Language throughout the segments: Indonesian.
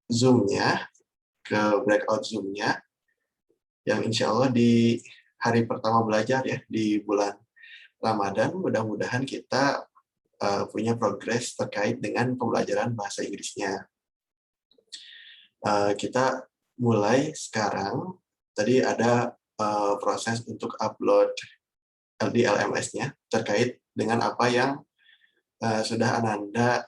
Zoom-nya, ke breakout Zoom-nya, yang insya Allah di hari pertama belajar ya, di bulan Ramadan, mudah-mudahan kita punya progres terkait dengan pembelajaran bahasa Inggrisnya. Kita mulai sekarang, tadi ada proses untuk upload di LMS-nya terkait dengan apa yang sudah Ananda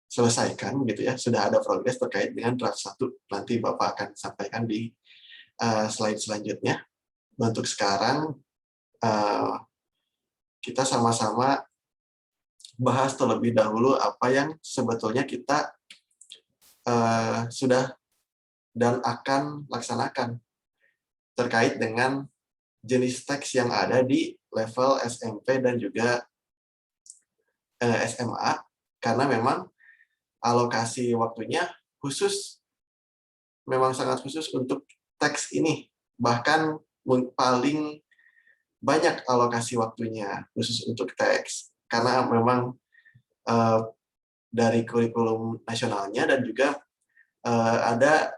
selesaikan gitu ya, sudah ada progres terkait dengan draft 1. Nanti Bapak akan sampaikan di slide selanjutnya. Untuk sekarang kita sama-sama bahas terlebih dahulu apa yang sebetulnya kita sudah dan akan laksanakan terkait dengan jenis teks yang ada di level SMP dan juga SMA, karena memang alokasi waktunya khusus, memang sangat khusus untuk teks ini, bahkan paling banyak alokasi waktunya khusus untuk teks, karena memang dari kurikulum nasionalnya dan juga ada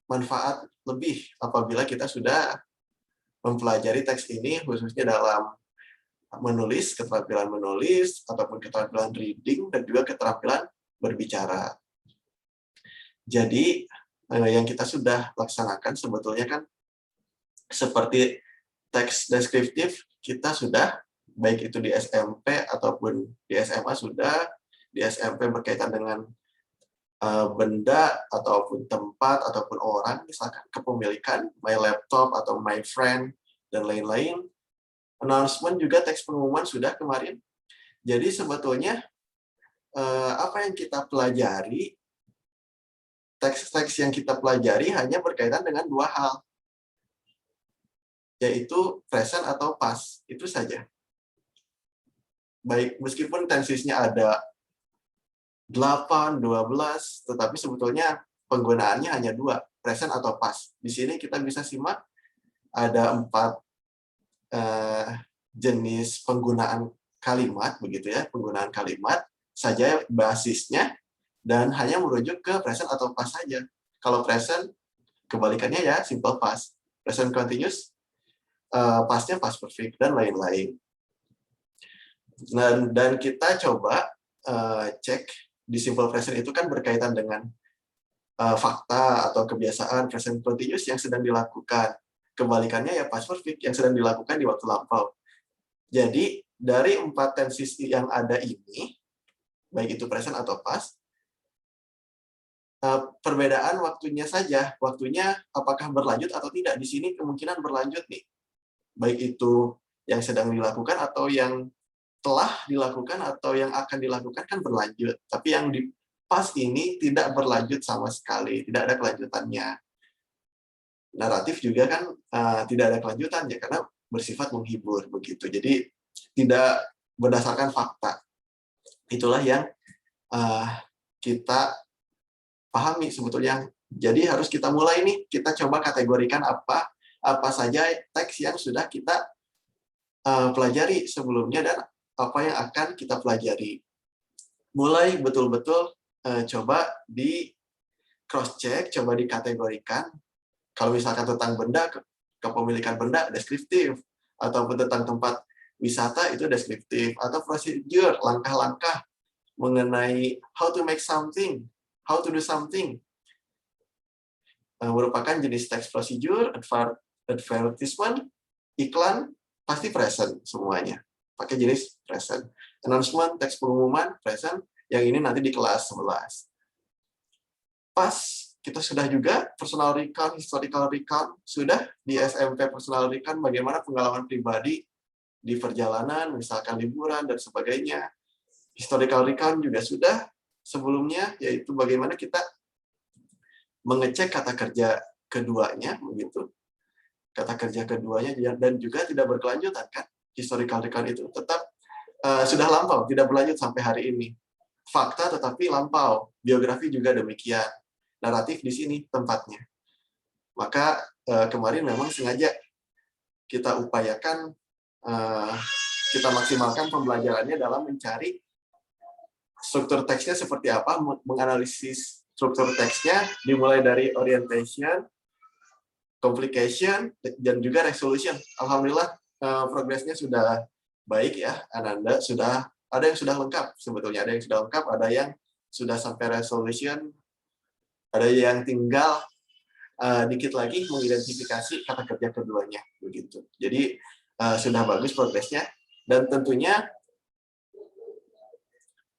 manfaat lebih apabila kita sudah mempelajari teks ini, khususnya dalam menulis, keterampilan menulis, ataupun keterampilan reading, dan juga keterampilan berbicara. Jadi, yang kita sudah laksanakan sebetulnya kan seperti teks deskriptif, kita sudah, baik itu di SMP ataupun di SMA sudah, di SMP berkaitan dengan benda, ataupun tempat, ataupun orang, misalkan kepemilikan, my laptop, atau my friend, dan lain-lain. Announcement juga teks pengumuman sudah kemarin. Jadi sebetulnya apa yang kita pelajari, teks-teks yang kita pelajari hanya berkaitan dengan dua hal, yaitu present atau past, itu saja. Baik, meskipun tensisnya ada 8, 12, tetapi sebetulnya penggunaannya hanya dua, present atau past. Di sini kita bisa simak ada 4 jenis penggunaan kalimat, begitu ya, penggunaan kalimat saja basisnya, dan hanya merujuk ke present atau past saja. Kalau present, kebalikannya ya simple past. Present continuous, pastnya past perfect, dan lain-lain. Dan kita coba cek di simple present itu kan berkaitan dengan fakta atau kebiasaan present continuous yang sedang dilakukan. Kebalikannya ya past perfect yang sedang dilakukan di waktu lampau. Jadi dari 4 tenses yang ada ini, baik itu present atau past, perbedaan waktunya saja. Waktunya apakah berlanjut atau tidak. Di sini kemungkinan berlanjut nih. Baik itu yang sedang dilakukan atau yang telah dilakukan atau yang akan dilakukan kan berlanjut. Tapi yang di past ini tidak berlanjut sama sekali, tidak ada kelanjutannya. Naratif juga kan tidak ada kelanjutannya karena bersifat menghibur begitu. Jadi tidak berdasarkan fakta. Itulah yang kita pahami sebetulnya. Jadi harus kita mulai nih, kita coba kategorikan apa saja teks yang sudah kita pelajari sebelumnya dan apa yang akan kita pelajari. Mulai betul-betul coba di cross check, coba dikategorikan. Kalau misalkan tentang benda, kepemilikan benda deskriptif, ataupun tentang tempat wisata itu deskriptif, atau prosedur, langkah-langkah mengenai how to make something, how to do something, merupakan jenis teks prosedur, advertisement, iklan, pasti present semuanya. Pakai jenis present. Announcement, teks pengumuman, present, yang ini nanti di kelas 11. Pas kita sudah juga personal recount, historical recount, sudah di SMP personal recount bagaimana pengalaman pribadi di perjalanan, misalkan liburan dan sebagainya. Historical recount juga sudah sebelumnya, yaitu bagaimana kita mengecek kata kerja keduanya, begitu. Kata kerja keduanya dan juga tidak berkelanjutan kan. Historical recount itu tetap sudah lampau, tidak berlanjut sampai hari ini. Fakta tetapi lampau, biografi juga demikian. Naratif di sini tempatnya. Maka kemarin memang sengaja kita upayakan, kita maksimalkan pembelajarannya dalam mencari struktur teksnya seperti apa, menganalisis struktur teksnya dimulai dari orientation, complication, dan juga resolution. Alhamdulillah progresnya sudah baik ya, Ananda. Sudah ada yang sudah lengkap sebetulnya, ada yang sudah lengkap, ada yang sudah sampai resolution, ada yang tinggal dikit lagi mengidentifikasi kata kerja keduanya begitu. Jadi sudah bagus progresnya, dan tentunya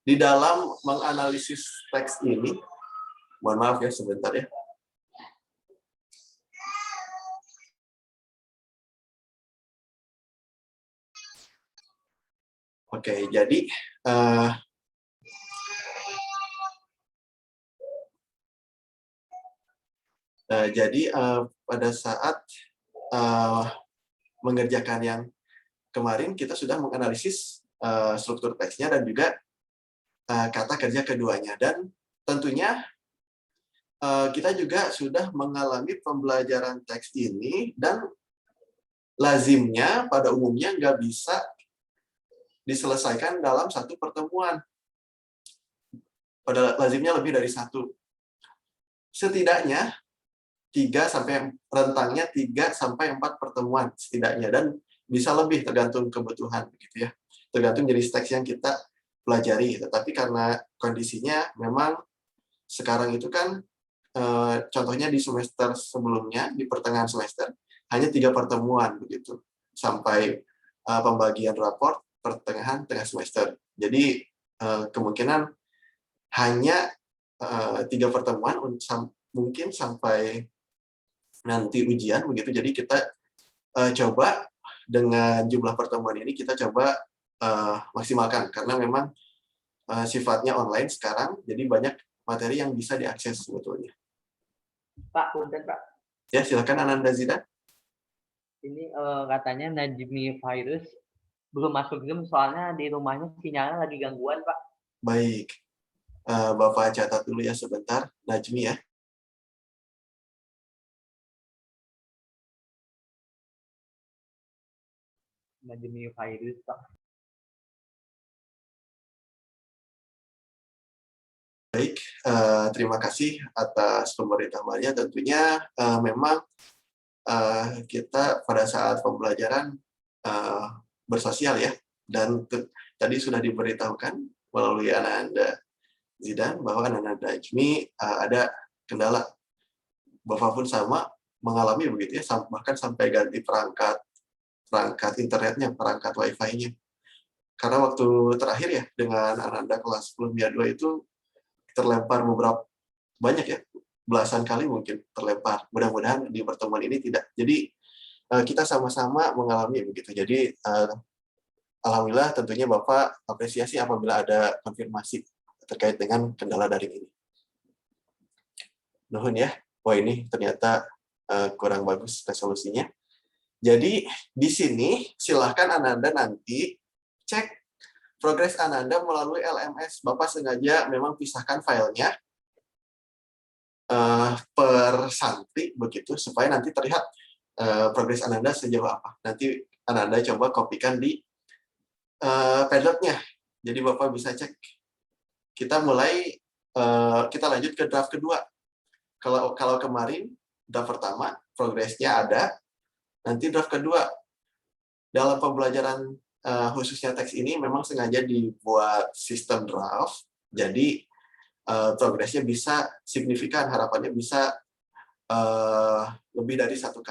di dalam menganalisis teks ini, mohon maaf ya sebentar ya. Oke, jadi pada saat mengerjakan yang kemarin, kita sudah menganalisis struktur teksnya dan juga kata kerja keduanya. Dan tentunya kita juga sudah mengalami pembelajaran teks ini, dan lazimnya pada umumnya nggak bisa diselesaikan dalam satu pertemuan. Pada lazimnya lebih dari satu. Setidaknya 3 sampai 4 pertemuan setidaknya, dan bisa lebih tergantung kebutuhan begitu ya. Tergantung jenis teks yang kita pelajari. Tetapi karena kondisinya memang sekarang itu kan contohnya di semester sebelumnya, di pertengahan semester hanya 3 pertemuan begitu sampai pembagian raport pertengahan tengah semester. Jadi kemungkinan hanya 3 pertemuan mungkin sampai nanti ujian begitu. Jadi kita coba dengan jumlah pertemuan ini kita coba maksimalkan, karena memang sifatnya online sekarang, jadi banyak materi yang bisa diakses sebetulnya. Pak, punten Pak. Ya, silakan Ananda Zidan. Ini katanya Najmi virus belum masuk Zoom, soalnya di rumahnya sinyalnya lagi gangguan Pak. Baik, Bapak catat dulu ya sebentar, Najmi ya. Najmi virus Pak. Baik, terima kasih atas pemberitahuannya. Tentunya memang kita pada saat pembelajaran bersosial ya, dan tadi sudah diberitahukan melalui Ananda Zidan bahwa Ananda Najmi ada kendala. Bapak pun sama mengalami begitu ya, bahkan sampai ganti perangkat internetnya, perangkat wifi-nya. Karena waktu terakhir ya dengan Ananda kelas 10 2 itu terlempar beberapa banyak ya, belasan kali mungkin terlempar. Mudah-mudahan di pertemuan ini tidak. Jadi kita sama-sama mengalami begitu. Jadi alhamdulillah tentunya Bapak apresiasi apabila ada konfirmasi terkait dengan kendala daring ini. Nuhun ya. Wah, ini ternyata kurang bagus resolusinya. Jadi di sini silahkan Ananda nanti cek progres Ananda melalui LMS. Bapak sengaja memang pisahkan filenya per santri begitu supaya nanti terlihat progres Ananda sejauh apa. Nanti Ananda coba kopikan di Padlet-nya. Jadi Bapak bisa cek. Kita lanjut ke draft kedua. Kalau kemarin draft pertama progresnya ada, nanti draft kedua dalam pembelajaran khususnya teks ini memang sengaja dibuat sistem draft. Jadi progresnya bisa signifikan, harapannya bisa lebih dari satu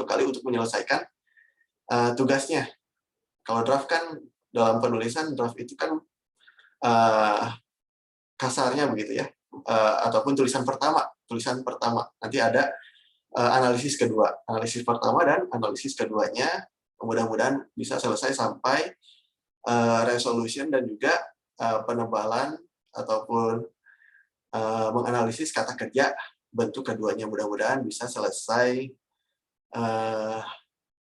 kali untuk menyelesaikan tugasnya. Kalau draft kan dalam penulisan draft itu kan kasarnya begitu ya, ataupun tulisan pertama nanti ada analisis pertama dan analisis keduanya. Mudah-mudahan bisa selesai sampai resolution dan juga penebalan ataupun menganalisis kata kerja bentuk keduanya. Mudah-mudahan bisa selesai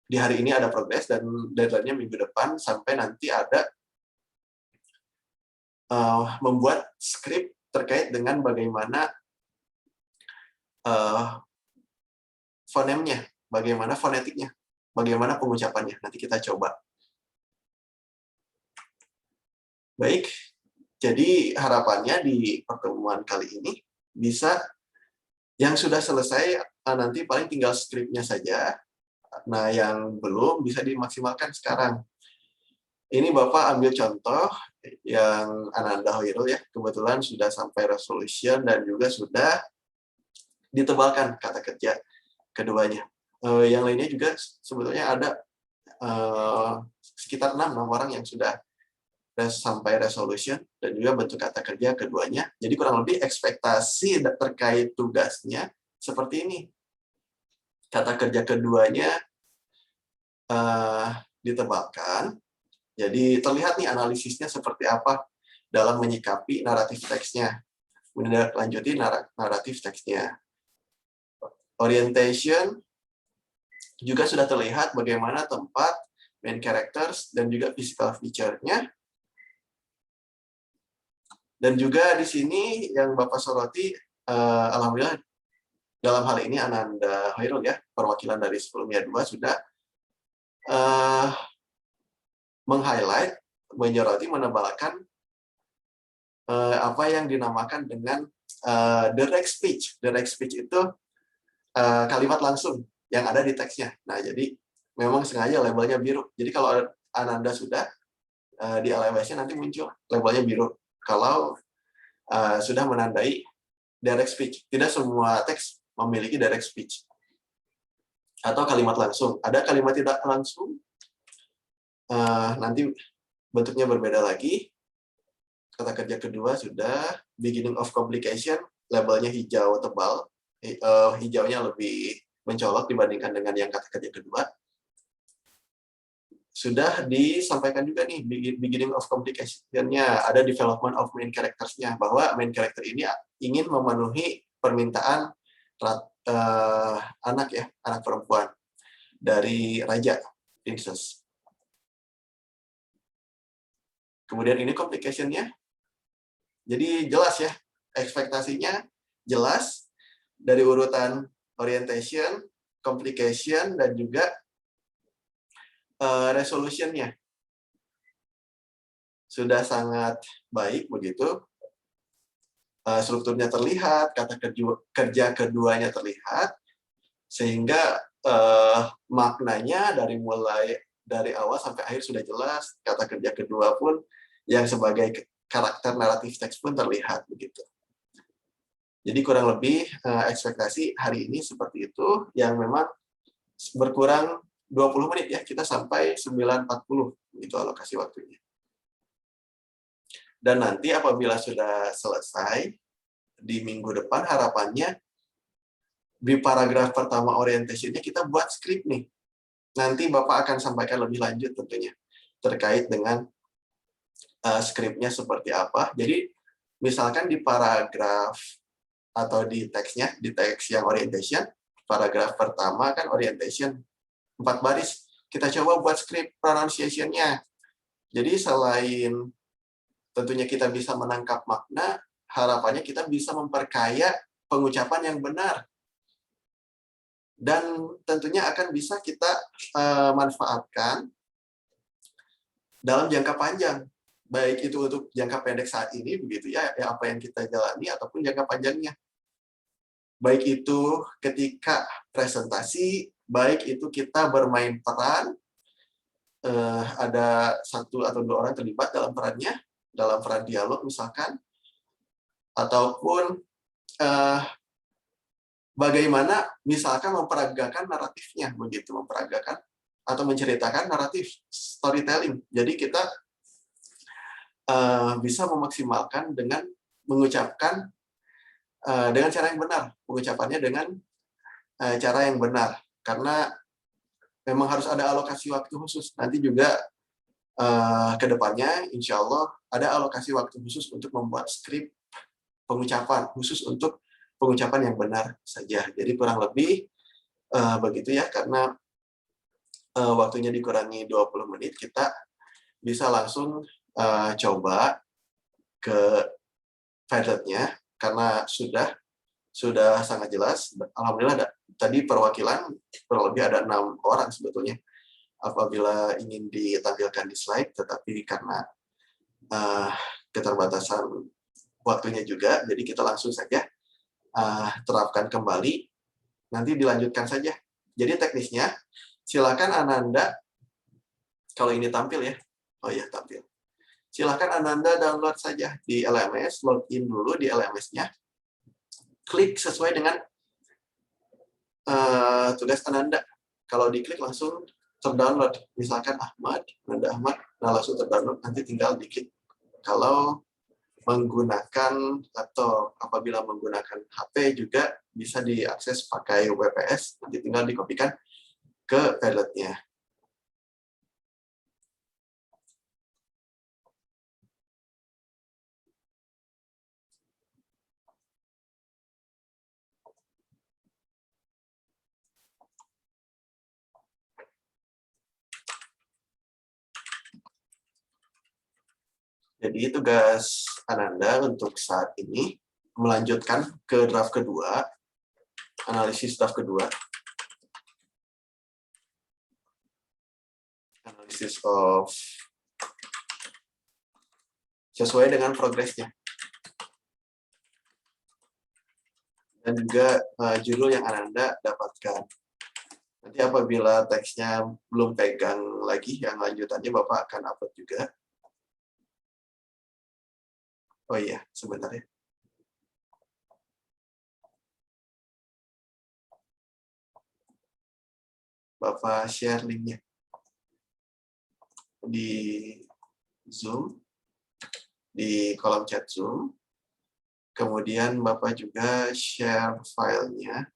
di hari ini, ada progres, dan deadline-nya minggu depan sampai nanti ada membuat skrip terkait dengan bagaimana fonemnya, bagaimana fonetiknya, bagaimana pengucapannya. Nanti kita coba. Baik, jadi harapannya di pertemuan kali ini bisa yang sudah selesai nanti paling tinggal skripnya saja. Nah, yang belum bisa dimaksimalkan sekarang. Ini Bapak ambil contoh yang Ananda Hoirul ya, kebetulan sudah sampai resolution dan juga sudah ditebalkan kata kerja keduanya. Yang lainnya juga sebetulnya ada sekitar 6 orang yang sudah sampai resolution dan juga bentuk kata kerja keduanya. Jadi kurang lebih ekspektasi terkait tugasnya seperti ini. Kata kerja keduanya ditebalkan. Jadi terlihat nih analisisnya seperti apa dalam menyikapi naratif teksnya. Menindaklanjuti naratif teksnya. Orientation juga sudah terlihat bagaimana tempat, main characters, dan juga physical feature-nya. Dan juga di sini yang Bapak soroti, alhamdulillah dalam hal ini Ananda Hoirul ya, perwakilan dari sebelumnya 2 sudah meng-highlight, menyoroti, menebalkan apa yang dinamakan dengan direct speech. Direct speech itu kalimat langsung yang ada di teksnya. Nah, jadi memang sengaja labelnya biru. Jadi kalau Ananda sudah di LMS-nya nanti muncul labelnya biru. Kalau sudah menandai direct speech. Tidak semua teks memiliki direct speech. Atau kalimat langsung. Ada kalimat tidak langsung, nanti bentuknya berbeda lagi. Kata kerja kedua sudah beginning of complication, labelnya hijau tebal, hijaunya lebih mencolok dibandingkan dengan yang kata kerja kedua. Sudah disampaikan juga nih beginning of complication-nya, ada development of main characters-nya, bahwa main character ini ingin memenuhi permintaan anak ya, anak perempuan dari raja, princess. Kemudian ini complication-nya. Jadi jelas ya, ekspektasinya jelas dari urutan orientation, complication, dan juga resolution-nya. Sudah sangat baik begitu. Strukturnya terlihat, kata kerja keduanya terlihat, sehingga maknanya dari awal sampai akhir sudah jelas. Kata kerja kedua pun yang sebagai karakter naratif teks pun terlihat begitu. Jadi kurang lebih ekspektasi hari ini seperti itu, yang memang berkurang 20 menit ya, kita sampai 9.40 itu alokasi waktunya. Dan nanti apabila sudah selesai di minggu depan, harapannya di paragraf pertama orientation-nya kita buat skrip nih. Nanti Bapak akan sampaikan lebih lanjut tentunya terkait dengan skripnya seperti apa. Jadi misalkan di paragraf atau di teksnya, di teks yang orientation, paragraf pertama kan orientation 4 baris. Kita coba buat skrip pronunciation-nya. Jadi selain tentunya kita bisa menangkap makna, harapannya kita bisa memperkaya pengucapan yang benar. Dan tentunya akan bisa kita manfaatkan dalam jangka panjang. Baik itu untuk jangka pendek saat ini, begitu ya, apa yang kita jalani, ataupun jangka panjangnya. Baik itu ketika presentasi, baik itu kita bermain peran, ada 1 atau 2 orang terlibat dalam perannya, dalam peran dialog misalkan, ataupun bagaimana misalkan memperagakan naratifnya, begitu, memperagakan atau menceritakan naratif storytelling. Jadi kita bisa memaksimalkan dengan mengucapkan dengan cara yang benar, pengucapannya dengan cara yang benar, karena memang harus ada alokasi waktu khusus. Nanti juga ke depannya, insya Allah, ada alokasi waktu khusus untuk membuat skrip pengucapan, khusus untuk pengucapan yang benar saja. Jadi kurang lebih begitu ya, karena waktunya dikurangi 20 menit, kita bisa langsung coba ke pilotnya, karena sudah sangat jelas. Alhamdulillah tadi perwakilan kurang lebih ada 6 orang sebetulnya apabila ingin ditampilkan di slide, tetapi karena keterbatasan waktunya juga, jadi kita langsung saja terapkan kembali, nanti dilanjutkan saja. Jadi teknisnya, silakan Ananda, kalau ini tampil ya, oh ya tampil. Silakan Ananda download saja di LMS, login dulu di LMS-nya, klik sesuai dengan tugas Ananda. Kalau diklik langsung terdownload, misalkan Ananda Ahmad, nah langsung terdownload, nanti tinggal diklik. Kalau menggunakan atau apabila menggunakan HP juga bisa diakses pakai WPS, nanti tinggal dikopikan ke Padlet-nya. Jadi tugas Ananda untuk saat ini melanjutkan ke draft kedua, analisis draft kedua, analisis of sesuai dengan progresnya, dan juga judul yang Ananda dapatkan. Nanti apabila teksnya belum pegang lagi, yang lanjutannya Bapak akan upload juga. Oh iya, sebentar ya. Bapak share linknya di Zoom, di kolom chat Zoom. Kemudian Bapak juga share filenya.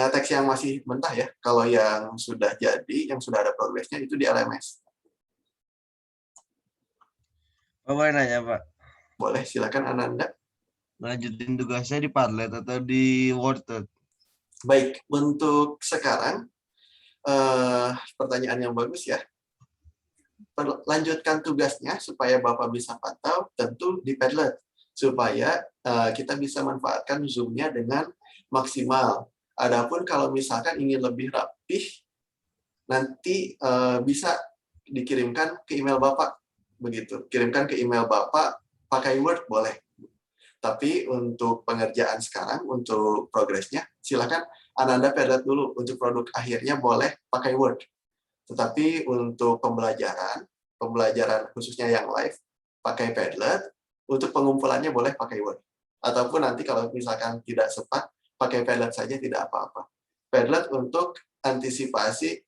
Teks yang masih mentah ya. Kalau yang sudah jadi, yang sudah ada progresnya itu di LMS. Bapak nanya, Pak. Boleh, silakan Ananda. Lanjutin tugasnya di Padlet atau di Word? Baik, untuk sekarang, pertanyaan yang bagus ya. Lanjutkan tugasnya supaya Bapak bisa pantau, tentu di Padlet. Supaya kita bisa manfaatkan Zoom-nya dengan maksimal. Adapun kalau misalkan ingin lebih rapih, nanti bisa dikirimkan ke email Bapak. Begitu, kirimkan ke email Bapak, pakai Word boleh. Tapi untuk pengerjaan sekarang, untuk progresnya, silakan Ananda Padlet dulu. Untuk produk akhirnya boleh pakai Word. Tetapi untuk pembelajaran khususnya yang live, pakai Padlet. Untuk pengumpulannya boleh pakai Word. Ataupun nanti kalau misalkan tidak sempat, pakai Padlet saja tidak apa-apa. Padlet untuk antisipasi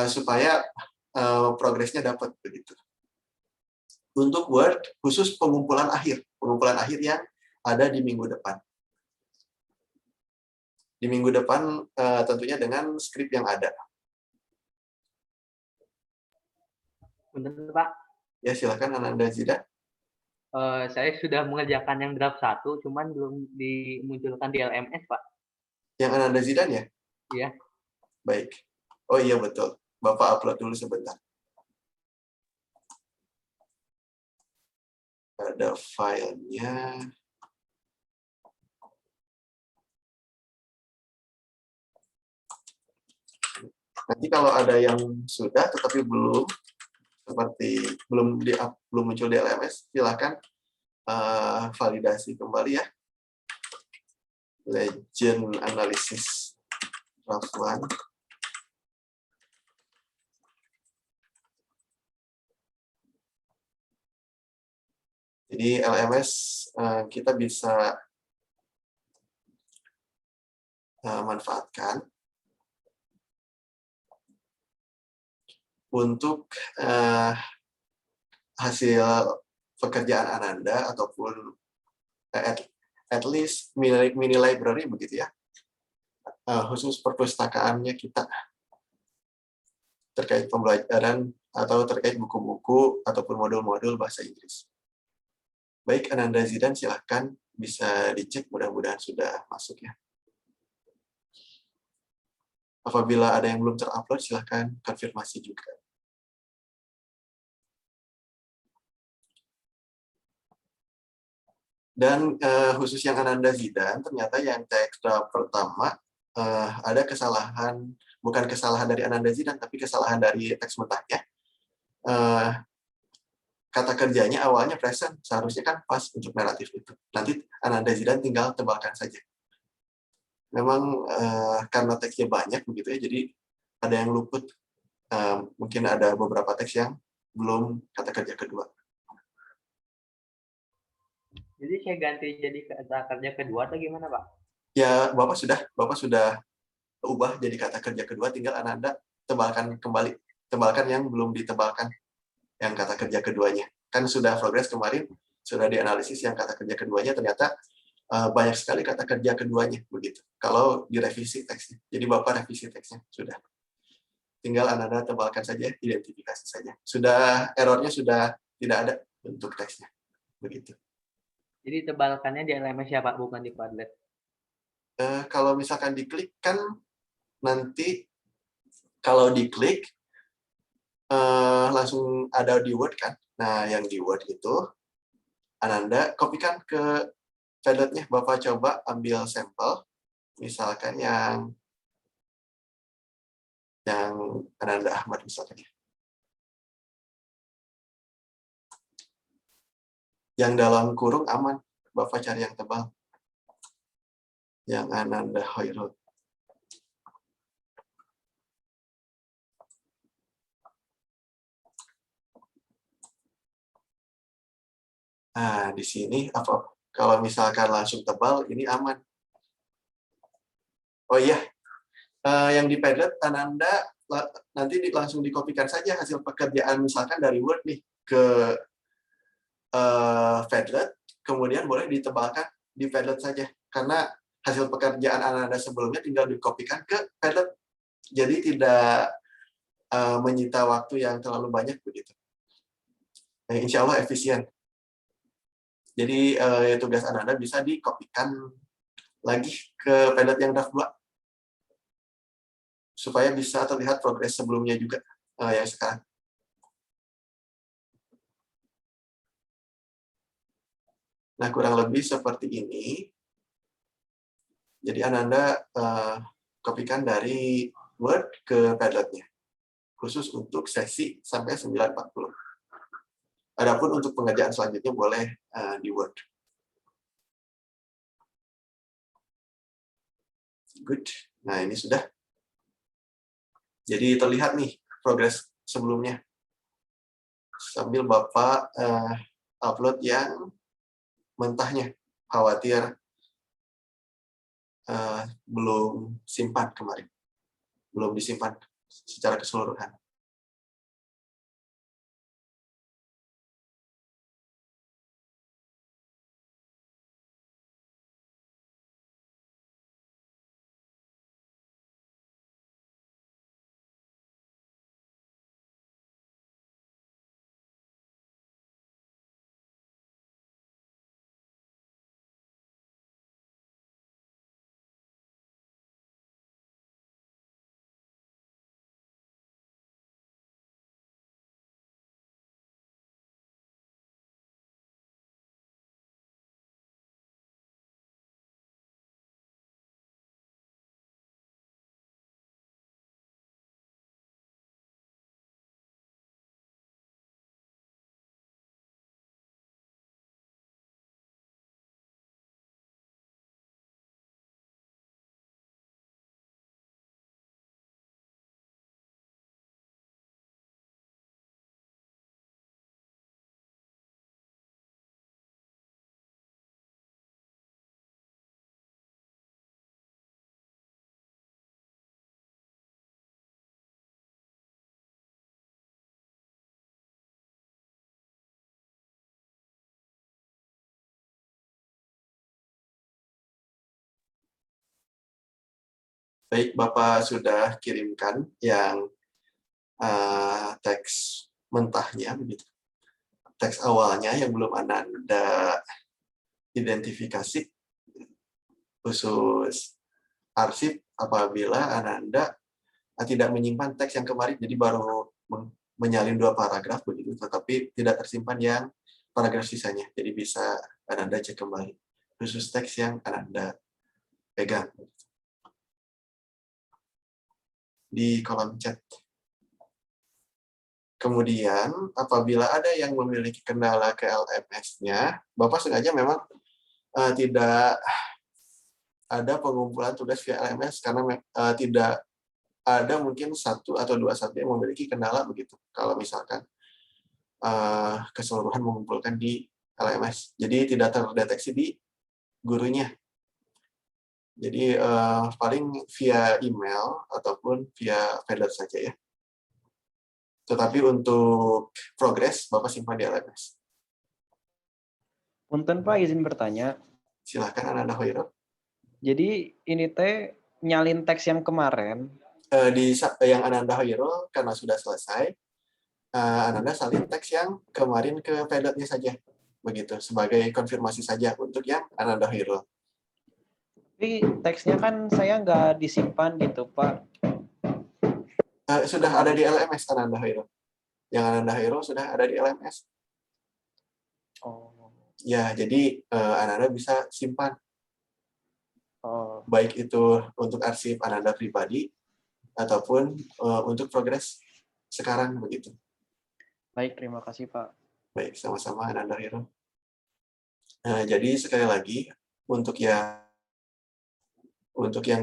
supaya progresnya dapat begitu. Untuk Word, khusus pengumpulan akhir yang ada di minggu depan. Di minggu depan tentunya dengan skrip yang ada. Benar, Pak. Ya, silakan Ananda Zida. Saya sudah mengerjakan yang draft 1, cuman belum dimunculkan di LMS, Pak. Yang Ananda Zidan ya? Iya. Baik. Oh iya, betul. Bapak upload dulu sebentar. Ada filenya. Nanti kalau ada yang sudah tetapi belum muncul di LMS, silakan validasi kembali ya. Legend Analysis Draft 1. Jadi LMS kita bisa manfaatkan untuk hasil pekerjaan Ananda ataupun at least mini library begitu ya, khusus perpustakaannya kita terkait pembelajaran atau terkait buku-buku ataupun modul-modul bahasa Inggris. Baik, Ananda Zidan, silahkan bisa dicek, mudah-mudahan sudah masuk ya. Apabila ada yang belum terupload, silahkan konfirmasi juga. Dan khusus yang Ananda Zidan, ternyata yang teks draft pertama ada kesalahan, bukan kesalahan dari Ananda Zidan, tapi kesalahan dari teks mentahnya. kata kerjanya awalnya present, seharusnya kan pas untuk naratif itu. Nanti Ananda Zidan tinggal tebalkan saja. Memang karena teksnya banyak begitu ya, jadi ada yang luput. Mungkin ada beberapa teks yang belum kata kerja kedua. Jadi saya ganti jadi kata kerja kedua atau gimana, Pak? Ya, Bapak sudah ubah jadi kata kerja kedua, tinggal Ananda tebalkan kembali. Tebalkan yang belum ditebalkan, yang kata kerja keduanya. Kan sudah progres kemarin, sudah dianalisis yang kata kerja keduanya, ternyata banyak sekali kata kerja keduanya, begitu. Kalau direvisi teksnya. Jadi Bapak revisi teksnya, sudah. Tinggal Ananda tebalkan saja, identifikasi saja. Sudah, errornya sudah tidak ada bentuk teksnya. Begitu. Jadi tebalkannya di LMS ya, Pak, bukan di Padlet. Kalau misalkan diklik, kan nanti kalau diklik, langsung ada di Word kan. Nah, yang di Word itu, Ananda kopikan ke Padlet-nya. Bapak coba ambil sampel, misalkan yang Ananda Ahmad misalkan. Yang dalam kurung aman, Bapak cari yang tebal. Yang Ananda Hoirul. Nah, di sini apa? Kalau misalkan langsung tebal, ini aman. Oh iya, yang di Padlet, Ananda nanti langsung dikopikan saja hasil pekerjaan misalkan dari Word nih ke Padlet, kemudian boleh ditebalkan di Padlet saja. Karena hasil pekerjaan Ananda sebelumnya tinggal dikopikan ke Padlet. Jadi tidak menyita waktu yang terlalu banyak begitu. Nah, insya Allah efisien. Jadi tugas Ananda bisa dikopikan lagi ke Padlet yang draft 2. Supaya bisa terlihat progres sebelumnya juga yang sekarang. Nah, kurang lebih seperti ini. Jadi Ananda kopikan dari Word ke Padlet-nya. Khusus untuk sesi sampai 9.40. Adapun untuk pengerjaan selanjutnya boleh di Word. Good. Nah, ini sudah. Jadi terlihat nih progres sebelumnya. Sambil Bapak upload yang mentahnya. Khawatir belum simpan kemarin. Belum disimpan secara keseluruhan. Baik, Bapak sudah kirimkan yang teks mentahnya, begitu. Teks awalnya yang belum Anda identifikasi, khusus arsip apabila Anda tidak menyimpan teks yang kemarin, jadi baru menyalin 2 paragraf, begitu, tetapi tidak tersimpan yang paragraf sisanya. Jadi bisa Anda cek kembali, khusus teks yang Anda pegang. Di kolom chat. Kemudian, apabila ada yang memiliki kendala ke LMS-nya, Bapak sengaja memang tidak ada pengumpulan tugas via LMS karena tidak ada mungkin satu atau dua subjek yang memiliki kendala begitu. Kalau misalkan keseluruhan mengumpulkan di LMS. Jadi tidak terdeteksi di gurunya. Jadi paling via email ataupun via Padlet saja ya. Tetapi untuk progres, Bapak simpan di LMS. Punten Pak, izin bertanya. Silakan Ananda Hoirul. Jadi ini teh nyalin teks yang kemarin. Yang Ananda Hoirul karena sudah selesai, Ananda salin teks yang kemarin ke Padlet-nya saja. Begitu, sebagai konfirmasi saja untuk yang Ananda Hoirul. Tapi teksnya kan saya nggak disimpan gitu Pak. Sudah ada di LMS Ananda Hoirul. Yang Ananda Hoirul sudah ada di LMS. Oh. Ya, jadi Ananda bisa simpan. Oh. Baik itu untuk arsip Ananda pribadi, ataupun untuk progres sekarang begitu. Baik, terima kasih Pak. Baik, sama-sama Ananda Hoirul. Jadi sekali lagi, untuk yang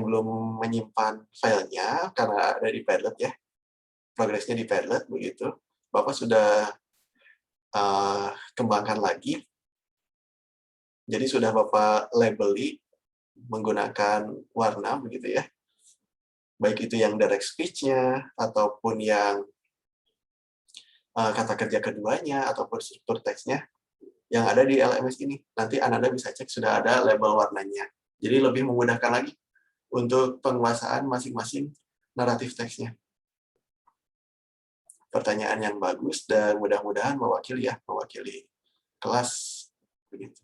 belum menyimpan filenya, karena ada di Padlet ya, progresnya di Padlet begitu, Bapak sudah kembangkan lagi. Jadi sudah Bapak labeli menggunakan warna begitu ya. Baik itu yang direct speech-nya, ataupun yang kata kerja keduanya, ataupun struktur teksnya yang ada di LMS ini. Nanti Anda bisa cek sudah ada label warnanya. Jadi lebih memudahkan lagi untuk penguasaan masing-masing naratif teksnya. Pertanyaan yang bagus dan mudah-mudahan mewakili kelas begitu.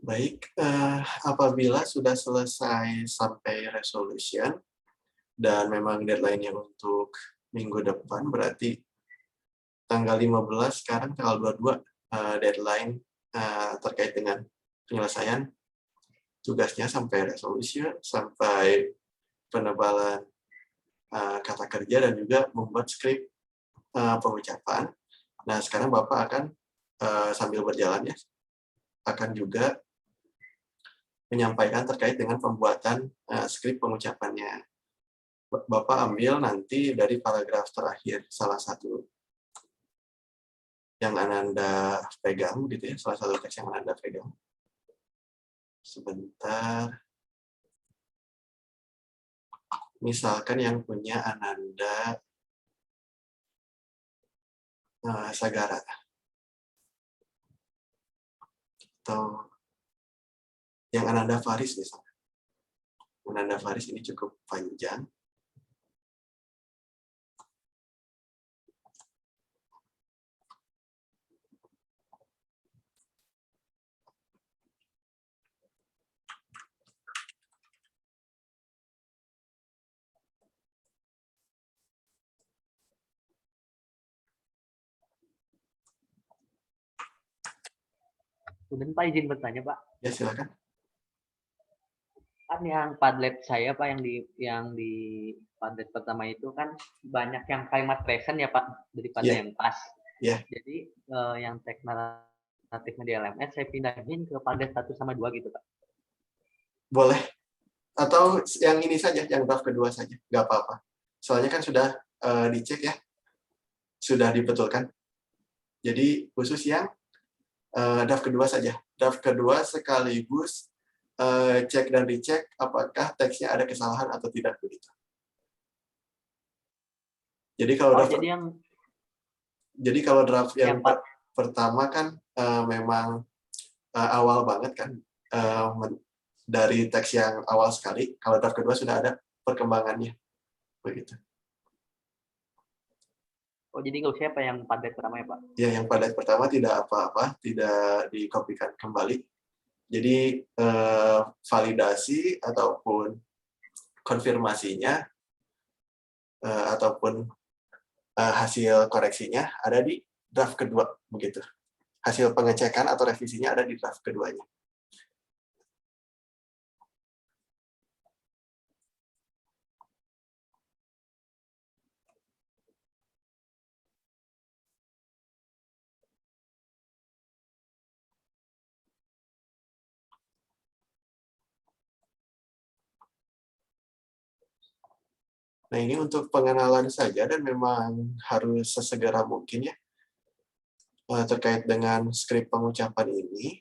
Baik, apabila sudah selesai sampai resolution dan memang deadline-nya untuk minggu depan, berarti tanggal 15, sekarang tanggal 22, deadline terkait dengan penyelesaian tugasnya sampai resolution, sampai penebalan kata kerja, dan juga membuat skrip pengucapan. Nah, sekarang Bapak akan sambil berjalan ya, akan juga menyampaikan terkait dengan pembuatan skrip pengucapannya. Bapak ambil nanti dari paragraf terakhir, salah satu yang Ananda pegang, gitu ya, salah satu teks yang Ananda pegang. Sebentar. Misalkan yang punya Ananda Sagara. Atau yang Ananda Faris misalnya. Ananda Faris ini cukup panjang. Kemudian Pak izin bertanya Pak, Ya, silakan. kan yang Padlet saya Pak yang di Padlet pertama itu kan banyak yang kalimat present ya Pak daripada Iya. yang past. Iya. Jadi yang teks naratifnya di LMS saya pindahin ke Padlet 1 sama 2 gitu Pak. Boleh. Atau yang ini saja, yang draft kedua saja, nggak apa-apa. Soalnya kan sudah dicek ya, sudah dibetulkan. Jadi khusus yang draft kedua saja. Draft kedua sekaligus cek dan dicek apakah teksnya ada kesalahan atau tidak begitu. Jadi kalau draft yang pertama kan memang awal banget kan, dari teks yang awal sekali. Kalau draft kedua sudah ada perkembangannya begitu. Oh, jadi nggak usah apa yang Padlet pertama ya Pak? Ya, yang Padlet pertama tidak apa-apa, tidak dikopikan kembali. Jadi validasi ataupun konfirmasinya ataupun hasil koreksinya ada di draft kedua begitu. Hasil pengecekan atau revisinya ada di draft keduanya. Nah, ini untuk pengenalan saja dan memang harus sesegera mungkin ya terkait dengan skrip pengucapan ini.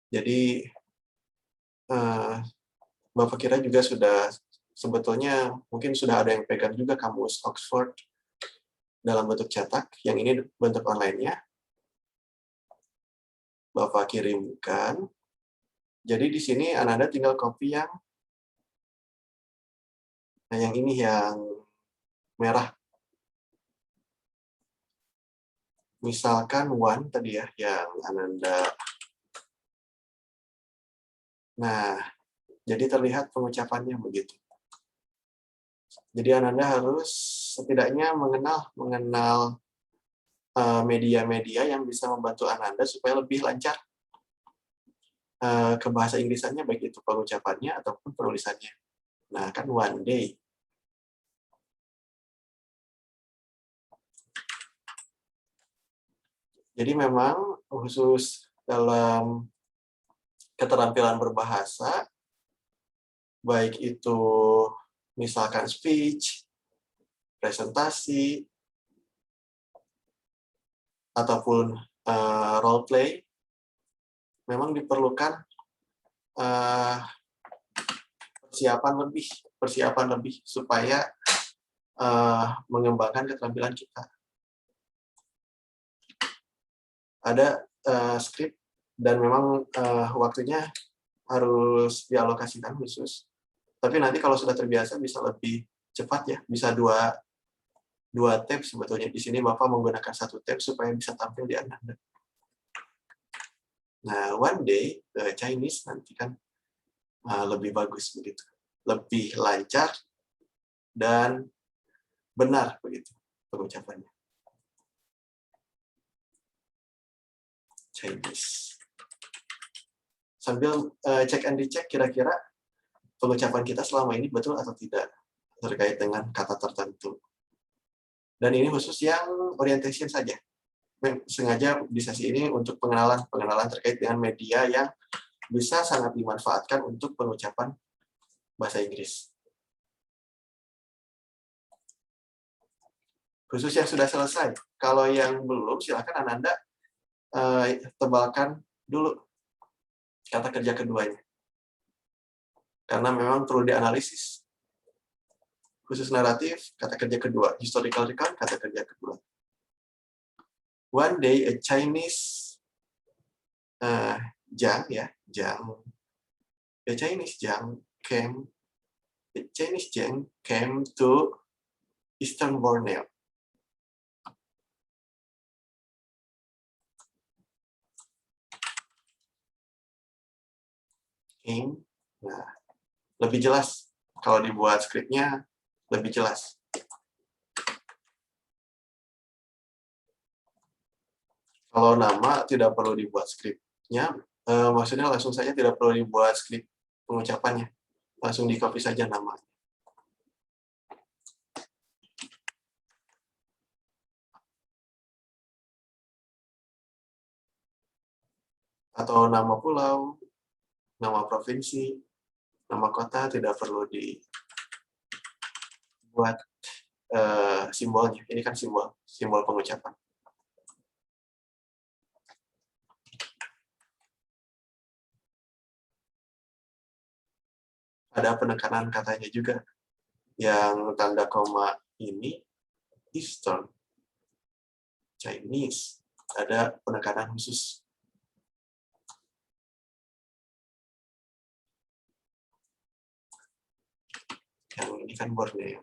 Jadi Bapak kira juga sudah, sebetulnya mungkin sudah ada yang pegang juga kamus Oxford dalam bentuk cetak, yang ini bentuk online-nya. Bapak kirimkan. Jadi di sini Ananda tinggal copy yang ini, yang merah. Misalkan one tadi ya, yang Ananda. Nah, jadi terlihat pengucapannya begitu. Jadi Ananda harus setidaknya mengenal media-media yang bisa membantu Ananda supaya lebih lancar ke bahasa Inggrisannya, baik itu pengucapannya ataupun penulisannya. Nah, kan one day. Jadi memang khusus dalam keterampilan berbahasa, baik itu misalkan speech, presentasi, ataupun role play, memang diperlukan persiapan lebih supaya mengembangkan keterampilan kita. Ada skrip dan memang waktunya harus dialokasikan khusus. Tapi nanti kalau sudah terbiasa bisa lebih cepat ya, bisa dua tab sebetulnya. Di sini Bapak menggunakan 1 tab supaya bisa tampil di Ananda. Nah, one day Chinese nanti kan lebih bagus begitu, lebih lancar dan benar begitu pengucapannya. Chinese. Sambil cek and recheck kira-kira pengucapan kita selama ini betul atau tidak terkait dengan kata tertentu. Dan ini khusus yang orientation saja. Sengaja di sesi ini untuk pengenalan terkait dengan media yang bisa sangat dimanfaatkan untuk pengucapan bahasa Inggris. Khusus yang sudah selesai. Kalau yang belum, silakan Ananda tebalkan dulu kata kerja keduanya. Karena memang perlu dianalisis. Khusus naratif, kata kerja kedua. Historical record, kata kerja kedua. One day, a Chinese Jiang, a Chinese Jiang came to Eastern Borneo. Nah, lebih jelas kalau dibuat skripnya, lebih jelas. Kalau nama tidak perlu dibuat skripnya, maksudnya langsung saja tidak perlu dibuat skrip pengucapannya, langsung di copy saja namanya. Atau nama pulau, nama provinsi, nama kota tidak perlu dibuat simbolnya. Ini kan simbol pengucapan. Ada penekanan katanya juga. Yang tanda koma ini Eastern, Chinese. Ada penekanan khusus. Yang ini kan Borneo.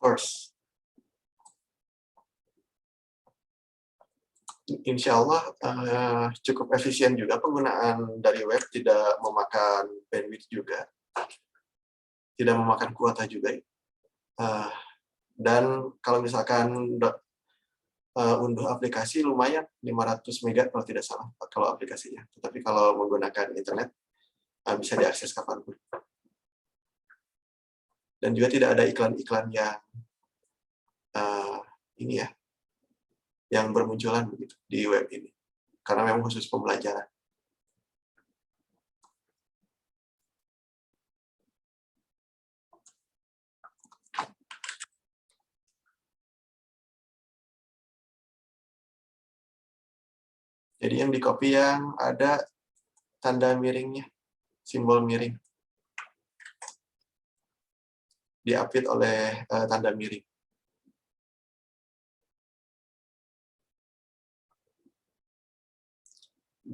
First. Insya Allah cukup efisien juga penggunaan dari web, tidak memakan bandwidth juga, tidak memakan kuota juga. Dan kalau misalkan unduh aplikasi lumayan 500 MB kalau tidak salah kalau aplikasinya. Tetapi kalau menggunakan internet bisa diakses kapanpun. Dan juga tidak ada iklan-iklan yang ini ya, yang bermunculan begitu di web ini, karena memang khusus pembelajaran. Jadi yang di copy yang ada tanda miringnya, simbol miring, diapit oleh tanda miring.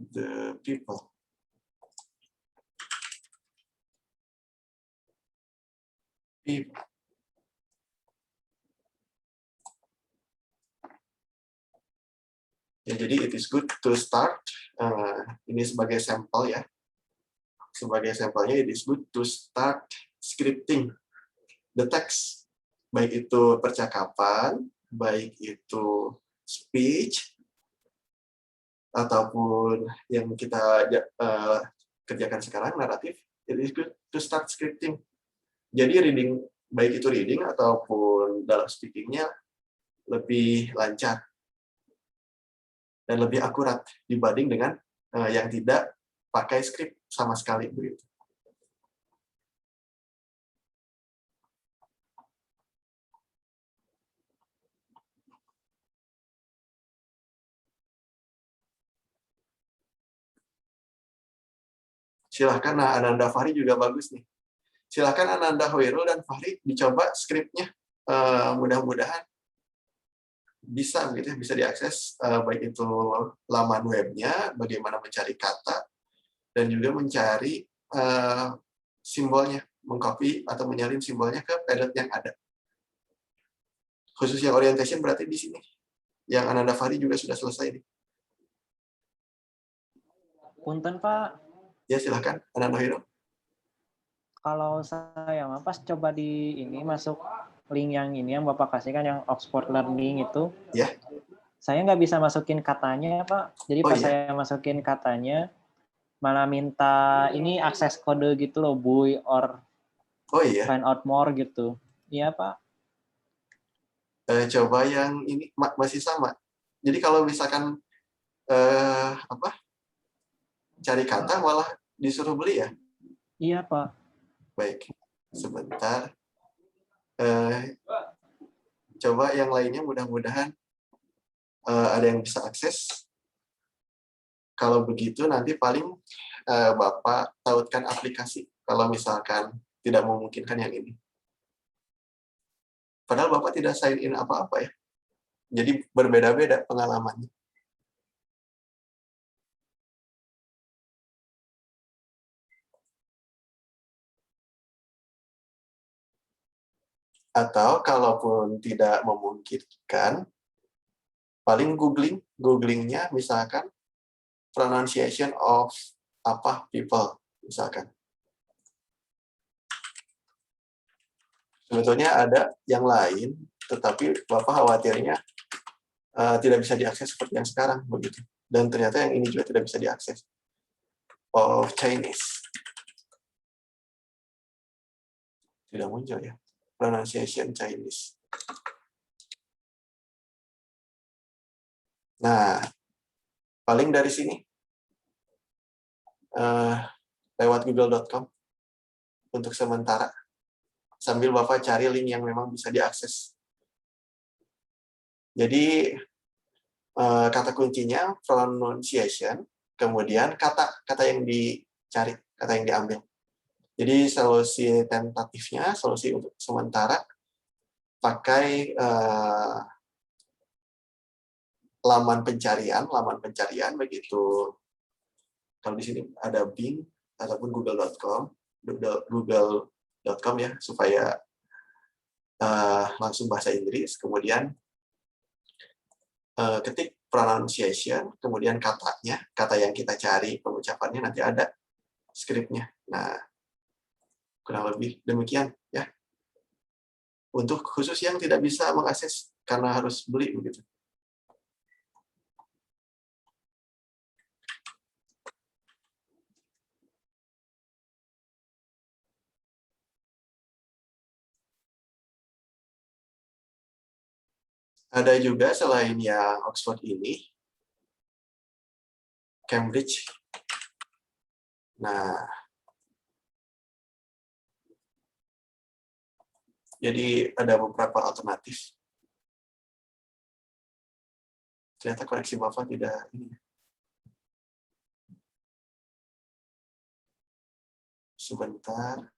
The people. People. Ya, jadi it is good to start. Ini sebagai sampel ya. Sebagai sampelnya, it is good to start scripting the text. Baik itu percakapan, baik itu speech, ataupun yang kita kerjakan sekarang, naratif, it is good to start scripting. Jadi reading, baik itu reading ataupun dalam speakingnya lebih lancar dan lebih akurat dibanding dengan yang tidak pakai skrip sama sekali begitu. Silahkan, nah Ananda Fahri juga bagus nih. Silahkan Ananda Hoirul dan Fahri dicoba skripnya, mudah-mudahan bisa gitu, bisa diakses baik itu laman webnya, bagaimana mencari kata, dan juga mencari simbolnya, mengcopy atau menyalin simbolnya ke padlet yang ada. Khusus yang orientation berarti di sini. Yang Ananda Fahri juga sudah selesai nih. Punten Pak, Ya silakan, Ananda Hiro. kalau saya mah pas coba di ini masuk link yang ini yang Bapak kasih kan yang Oxford Learning itu, Ya. saya nggak bisa masukin katanya Pak. Jadi Oh, pas iya? saya masukin katanya, malah minta ini akses kode gitu loh, buy or Oh iya. find out more gitu. Iya Pak. Coba yang ini masih sama. Jadi kalau misalkan cari kata malah disuruh beli ya. Iya Pak. Baik, sebentar. Coba yang lainnya mudah-mudahan ada yang bisa akses. Kalau begitu nanti paling Bapak tautkan aplikasi kalau misalkan tidak memungkinkan yang ini. Padahal Bapak tidak sign in apa-apa ya. Jadi berbeda-beda pengalamannya. Atau kalaupun tidak memungkinkan, paling googlingnya misalkan pronunciation of apa people misalkan. Sebetulnya ada yang lain, tetapi Bapak khawatirnya tidak bisa diakses seperti yang sekarang begitu. Dan ternyata yang ini juga tidak bisa diakses. Of Chinese. Tidak muncul ya. Pronunciation Chinese. Nah, paling dari sini lewat google.com untuk sementara. Sambil Bapak cari link yang memang bisa diakses. Jadi kata kuncinya pronunciation, kemudian kata yang dicari, kata yang diambil. Jadi solusi tentatifnya, solusi untuk sementara, pakai laman pencarian begitu. Kalau di sini ada Bing ataupun google.com ya, supaya langsung bahasa Inggris, kemudian ketik pronunciation, kemudian katanya, kata yang kita cari, pengucapannya nanti ada skripnya. Nah, kurang lebih demikian ya. Untuk khusus yang tidak bisa mengakses karena harus beli begitu. Ada juga selain yang Oxford ini, Cambridge. Nah, jadi ada beberapa alternatif. Ternyata koneksi Bapak tidak ini. Sebentar.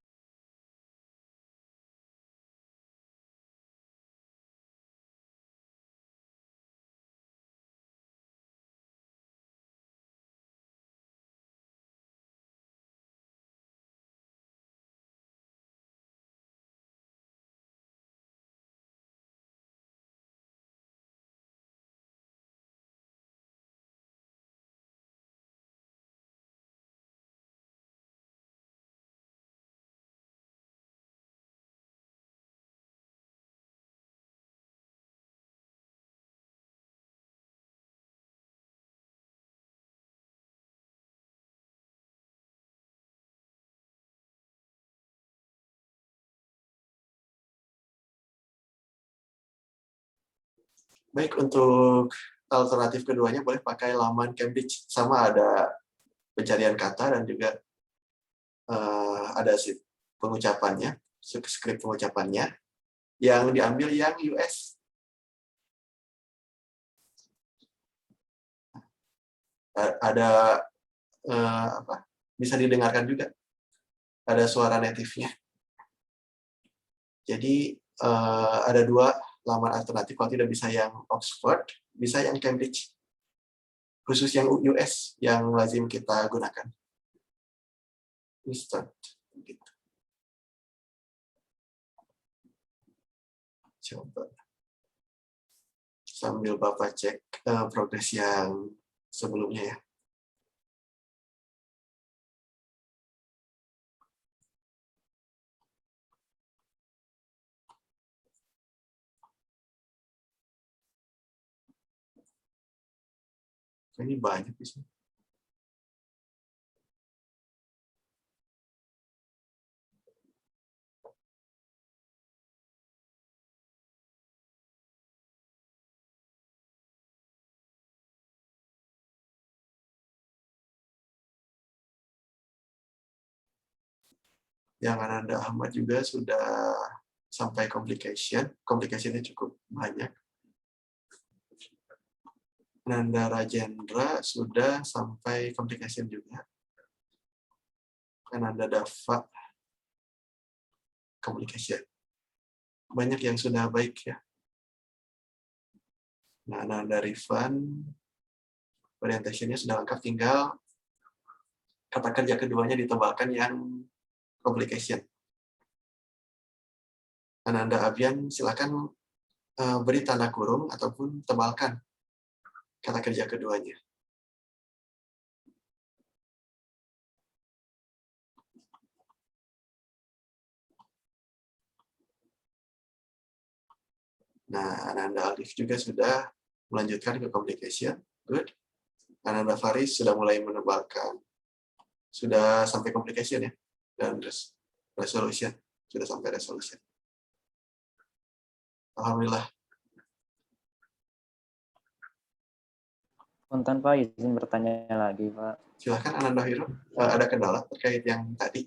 Baik, untuk alternatif keduanya boleh pakai laman Cambridge. Sama ada pencarian kata dan juga ada pengucapannya, skrip pengucapannya, yang diambil yang US. Ada bisa didengarkan juga. Ada suara native-nya. Jadi ada dua laman alternatif. Kalau tidak bisa yang Oxford, bisa yang Cambridge. Khusus yang US yang lazim kita gunakan. instant. Gitu. Coba sambil Bapak cek progres yang sebelumnya ya. Ini banyak di sini. Yang Ananda Ahmad juga sudah sampai complication. Complicationnya cukup banyak. Nanda Rajendra sudah sampai complication juga. Ananda Dava complication. Banyak yang sudah baik ya. Nah, Ananda Rifan orientation-nya sudah lengkap, tinggal kata kerja keduanya ditebalkan yang complication. Ananda Abian silakan beri tanda kurung ataupun tebalkan kata kerja keduanya. Nah, Ananda Alif juga sudah melanjutkan ke complication. Good. Ananda Faris sudah mulai menebalkan. Sudah sampai complication ya. Dan resolution. Sudah sampai resolution. Alhamdulillah. Punten Pak, izin bertanya lagi Pak. Silahkan Ananda Hiro. Ada kendala terkait yang tadi?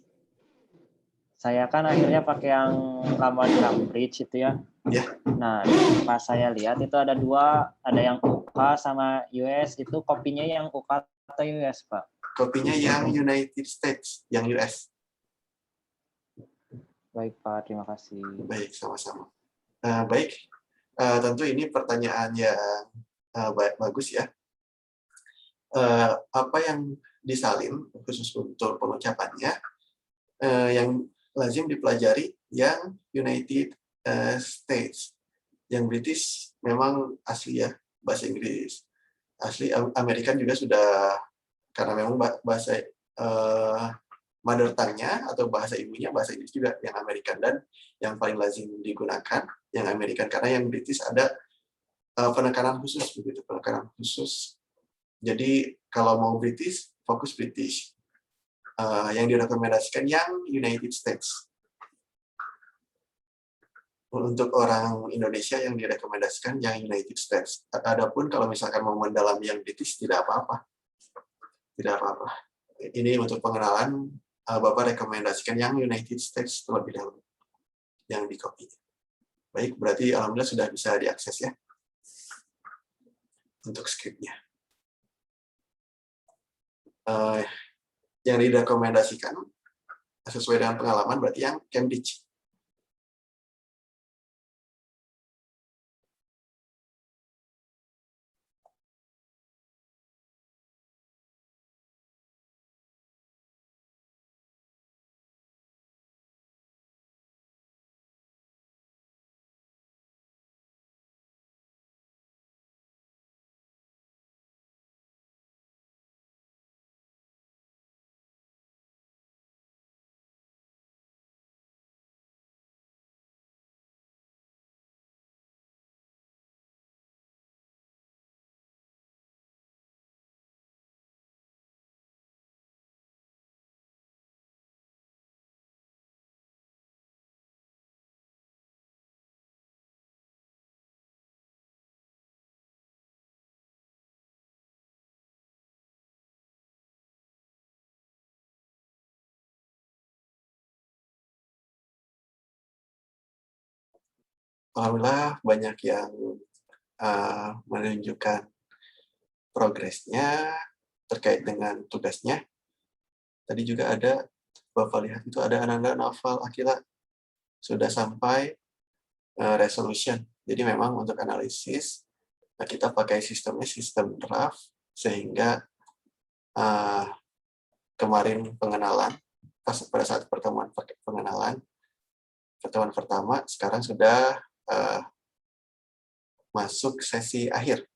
Saya kan akhirnya pakai yang lama di Cambridge itu ya. Ya. Nah, pas saya lihat itu ada dua, ada yang UK sama US, itu kopinya yang UK atau US, Pak? Kopinya yang United States, yang US. Baik, Pak. Terima kasih. Baik, sama-sama. Baik, tentu ini pertanyaan yang bagus ya. Apa yang disalin, khusus untuk pengucapannya, yang lazim dipelajari yang United States. Yang British memang asli ya, bahasa Inggris. Asli Amerikan juga sudah, karena memang bahasa mother tongue-nya atau bahasa ibunya bahasa Inggris juga yang Amerikan, dan yang paling lazim digunakan yang Amerikan, karena yang British ada penekanan khusus begitu, penekanan khusus. Jadi kalau mau British, fokus British. Yang direkomendasikan yang United States. Untuk orang Indonesia yang direkomendasikan yang United States. Adapun kalau misalkan mau mendalami yang British, tidak apa-apa. Tidak apa-apa. Ini untuk pengenalan, Bapak rekomendasikan yang United States terlebih dahulu. Yang di copy. Baik, berarti alhamdulillah sudah bisa diakses ya. Untuk skripnya. Yang direkomendasikan sesuai dengan pengalaman berarti yang Cambridge. Alhamdulillah banyak yang menunjukkan progresnya terkait dengan tugasnya. Tadi juga ada, Bapak lihat itu ada Ananda Naufal Akila sudah sampai resolution. Jadi memang untuk analisis kita pakai sistemnya sistem draft, sehingga kemarin pengenalan pada saat pertemuan pengenalan, pertemuan pertama, sekarang sudah masuk sesi akhir.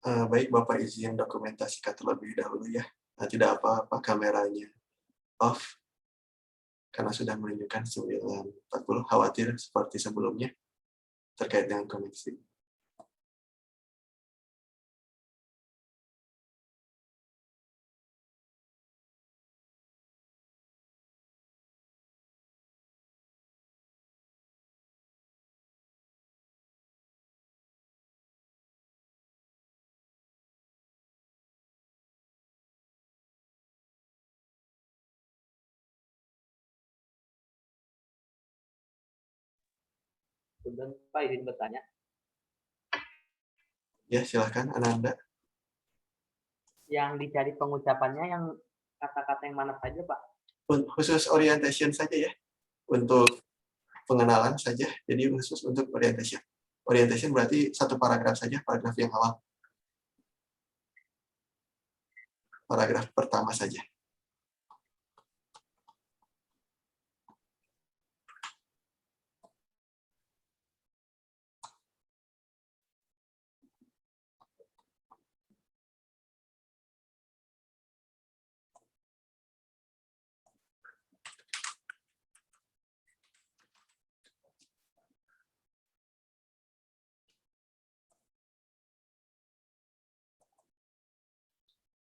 Baik, Bapak izin dokumentasikan terlebih dahulu ya. Tidak apa-apa kameranya off, karena sudah menunjukkan 9.40, khawatir seperti sebelumnya terkait dengan koneksi. Kemudian Pak izin bertanya, Ya, silahkan Ananda. yang dicari pengucapannya yang kata-kata yang mana saja Pak? Khusus orientation saja ya, untuk pengenalan saja, jadi khusus untuk orientation. Orientation berarti satu paragraf saja, paragraf yang awal. Paragraf pertama saja.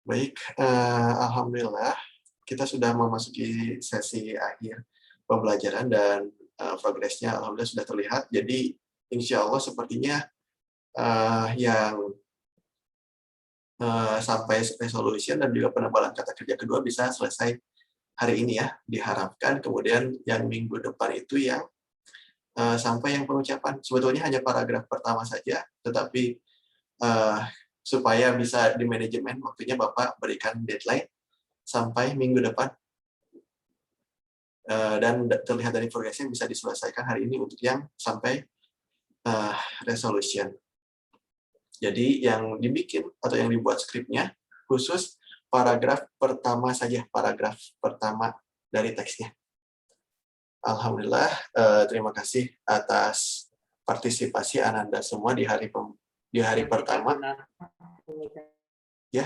Baik, alhamdulillah kita sudah memasuki sesi akhir pembelajaran dan progresnya alhamdulillah sudah terlihat. Jadi insya Allah sepertinya yang sampai resolution dan juga penebalan kata kerja kedua bisa selesai hari ini ya, diharapkan. Kemudian yang minggu depan itu yang sampai yang pengucapan. Sebetulnya hanya paragraf pertama saja, tetapi supaya bisa di manajemen waktunya Bapak berikan deadline sampai minggu depan. Dan terlihat dari progresnya bisa diselesaikan hari ini untuk yang sampai resolution. Jadi yang dibikin atau yang dibuat skripnya khusus paragraf pertama saja, paragraf pertama dari teksnya. Alhamdulillah, terima kasih atas partisipasi Ananda semua di hari pertama. Ya.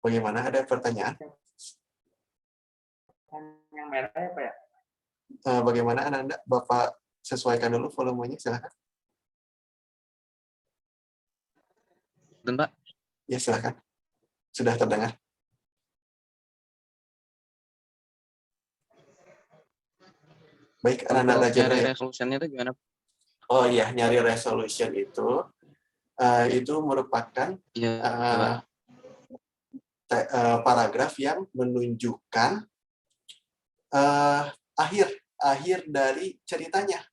Bagaimana, ada pertanyaan? Yang merah ya Pak ya? Bagaimana Ananda? Bapak sesuaikan dulu volumenya, silakan. Dan Pak, Ya, silakan. Sudah terdengar. Baik, Ananda untuk belajar nyari ya. resolusinya itu gimana? Oh iya, nyari resolution itu merupakan Iya, Pak. paragraf yang menunjukkan akhir dari ceritanya.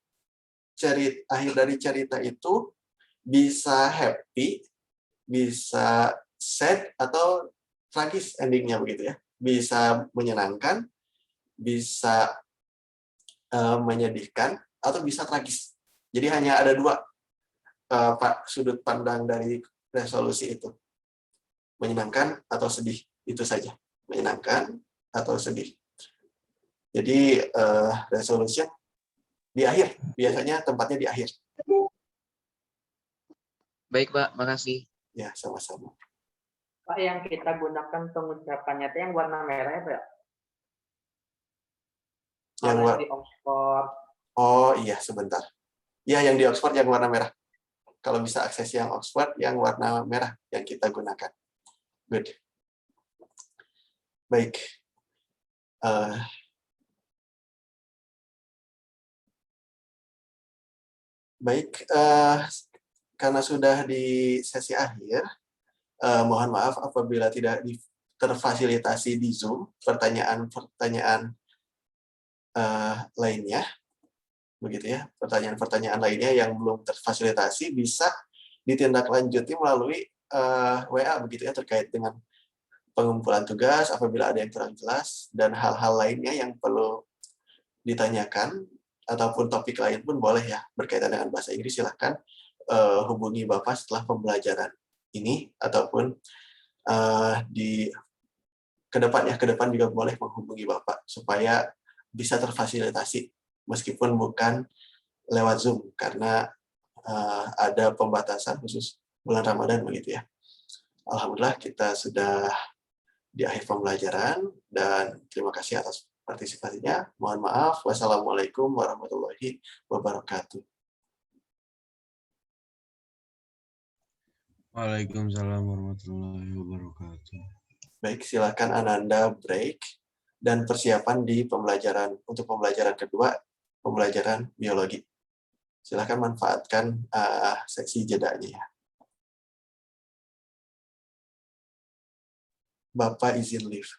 Akhir dari cerita itu bisa happy, bisa sad, atau tragis endingnya begitu ya. Bisa menyenangkan, bisa menyedihkan, atau bisa tragis. Jadi hanya ada dua sudut pandang dari resolusi itu. Menyenangkan atau sedih, itu saja. Menyenangkan atau sedih. Jadi resolution di akhir, biasanya tempatnya di akhir. Baik Pak, makasih. Ya, sama-sama. Pak, yang kita gunakan pengucapannya itu yang warna merah ya Pak ya? Yang Kalau di Oxford. Oh iya, sebentar. Ya, yang di Oxford yang warna merah. Kalau bisa akses yang Oxford yang warna merah yang kita gunakan. Good. Baik. Baik, karena sudah di sesi akhir, mohon maaf apabila tidak terfasilitasi di Zoom pertanyaan-pertanyaan lainnya, begitu ya, pertanyaan-pertanyaan lainnya yang belum terfasilitasi bisa ditindaklanjuti melalui WA begitu ya, terkait dengan pengumpulan tugas apabila ada yang kurang jelas dan hal-hal lainnya yang perlu ditanyakan ataupun topik lain pun boleh ya berkaitan dengan bahasa Inggris, silahkan hubungi Bapak setelah pembelajaran ini ataupun di ke depan juga boleh menghubungi Bapak supaya bisa terfasilitasi meskipun bukan lewat Zoom karena ada pembatasan khusus bulan Ramadan begitu ya. Alhamdulillah kita sudah di akhir pembelajaran dan terima kasih atas partisipasinya. Mohon maaf. Wassalamualaikum warahmatullahi wabarakatuh. Waalaikumsalam warahmatullahi wabarakatuh. Baik, silakan Ananda break dan persiapan di untuk pembelajaran kedua, pembelajaran biologi. Silakan manfaatkan seksi jedanya ya. Bapak izin live.